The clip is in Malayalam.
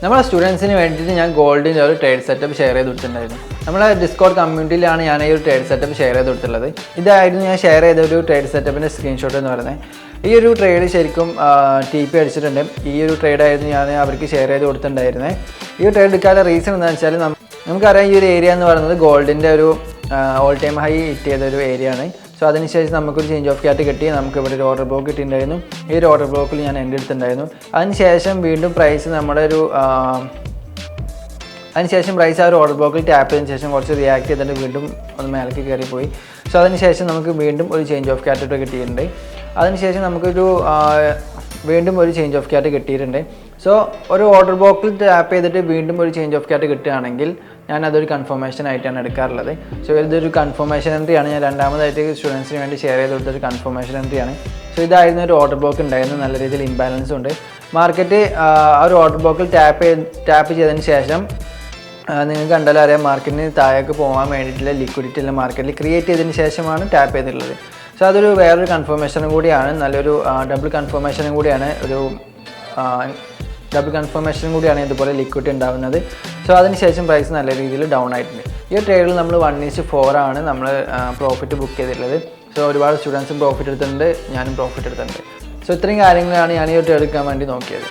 നമ്മളെ സ്റ്റുഡൻസിന് വേണ്ടിയിട്ട് ഞാൻ ഗോൾഡിൻ്റെ ഒരു ട്രേഡ് സെറ്റപ്പ് ഷെയർ ചെയ്ത് കൊടുത്തിട്ടുണ്ടായിരുന്നു. നമ്മളെ ഡിസ്കോഡ് കമ്മ്യൂണിറ്റിയിലാണ് ഞാൻ ഈ ഒരു ട്രേഡ് സെറ്റപ്പ് ഷെയർ ചെയ്ത് കൊടുത്തിട്ടുള്ളത്. ഇതായിരുന്നു ഞാൻ ഷെയർ ചെയ്ത ഒരു ട്രേഡ് സെറ്റപ്പിൻ്റെ സ്ക്രീൻഷോട്ട് എന്ന് പറയുന്നത്. ഈ ഒരു ട്രേഡ് ശരിക്കും TP അടിച്ചിട്ടുണ്ട്. ഈ ഒരു ട്രേഡായിരുന്നു ഞാൻ അവർക്ക് ഷെയർ ചെയ്ത് കൊടുത്തിട്ടുണ്ടായിരുന്നത്. ഈ ഒരു ട്രേഡ് എടുക്കാനുള്ള റീസൺ എന്താണെന്ന് വെച്ചാൽ നമുക്കറിയാം ഈ ഒരു ഏരിയ എന്ന് പറയുന്നത് ഗോൾഡിൻ്റെ ഒരു ഓൾ ടൈം ഹൈ ഹിറ്റ് ചെയ്ത ഒരു ഏരിയ ആണ്. സോ അതിനുശേഷം നമുക്കൊരു ചേഞ്ച് ഓഫ് ക്യാറ്റ് കിട്ടി. നമുക്ക് ഇവിടെ ഒരു ഓർഡർ ബ്ലോക്ക് കിട്ടിയിട്ടുണ്ടായിരുന്നു. ഈ ഒരു ഓർഡർ ബ്ലോക്കിൽ ഞാൻ എൻ്റെ എടുത്തിട്ടുണ്ടായിരുന്നു. അതിനുശേഷം വീണ്ടും പ്രൈസ് നമ്മുടെ ഒരു അതിനുശേഷം പ്രൈസ് ആ ഒരു ഓർഡർ ബ്ലോക്കിൽ ടാപ്പ് ചെയ്തതിന് ശേഷം കുറച്ച് റിയാക്ട് ചെയ്തിട്ട് വീണ്ടും ഒന്ന് മേലേക്ക് കയറിപ്പോയി. സോ അതിനുശേഷം നമുക്ക് വീണ്ടും ഒരു ചേഞ്ച് ഓഫ് ക്യാറ്റ് കിട്ടിയിട്ടുണ്ട്. അതിനുശേഷം നമുക്കൊരു വീണ്ടും ഒരു ചേഞ്ച് ഓഫ് ക്യാറ്റ് കിട്ടിയിട്ടുണ്ട്. സോ ഒരു ഓർഡർ ബ്ലോക്കിൽ ടാപ്പ് ചെയ്തിട്ട് വീണ്ടും ഒരു ചേഞ്ച് ഓഫ് ക്യാറ്റ് കിട്ടുകയാണെങ്കിൽ ഞാൻ അതൊരു കൺഫർമേഷൻ ആയിട്ടാണ് എടുക്കാറുള്ളത്. സോ ഇതൊരു കൺഫർമേഷൻ എൻട്രിയാണ്. ഞാൻ രണ്ടാമതായിട്ട് സ്റ്റുഡൻസിന് വേണ്ടി ഷെയർ ചെയ്ത് കൊടുത്തൊരു കൺഫർമേഷൻ എൻട്രിയാണ്. സോ ഇതായിരുന്നു ഒരു ഓർഡർ ബ്ലോക്ക് ഉണ്ടായിരുന്നു. നല്ല രീതിയിൽ ഇംബാലൻസും ഉണ്ട്. മാർക്കറ്റ് ആ ഒരു ഓർഡർ ബ്ലോക്കിൽ ടാപ്പ് ചെയ്തതിന് ശേഷം നിങ്ങൾക്ക് കണ്ടാലും അറിയാം മാർക്കറ്റിന് താഴേക്ക് പോകാൻ വേണ്ടിയിട്ടുള്ള ലിക്വിഡിറ്റി എല്ലാം മാർക്കറ്റിൽ ക്രിയേറ്റ് ചെയ്തതിന് ശേഷമാണ് ടാപ്പ് ചെയ്തിട്ടുള്ളത്. സോ അതൊരു വേറൊരു കൺഫർമേഷനും കൂടിയാണ്. നല്ലൊരു ഡബിൾ കൺഫർമേഷനും കൂടിയാണ്. ഇതുപോലെ ലിക്വിഡിറ്റി ഉണ്ടാകുന്നത്. സോ അതിനുശേഷം പ്രൈസ് നല്ല രീതിയിൽ ഡൗൺ ആയിട്ടുണ്ട്. ഈ ട്രേഡിൽ നമ്മൾ 1:4 ആണ് നമ്മൾ പ്രോഫിറ്റ് ബുക്ക് ചെയ്തിട്ടുള്ളത്. സോ ഒരുപാട് സ്റ്റുഡൻസും പ്രോഫിറ്റ് എടുത്തിട്ടുണ്ട്, ഞാനും പ്രോഫിറ്റ് എടുത്തിട്ടുണ്ട്. സോ ഇത്രയും കാര്യങ്ങളാണ് ഞാൻ ഈ ട്രേഡ് എടുക്കാൻ വേണ്ടി നോക്കിയത്.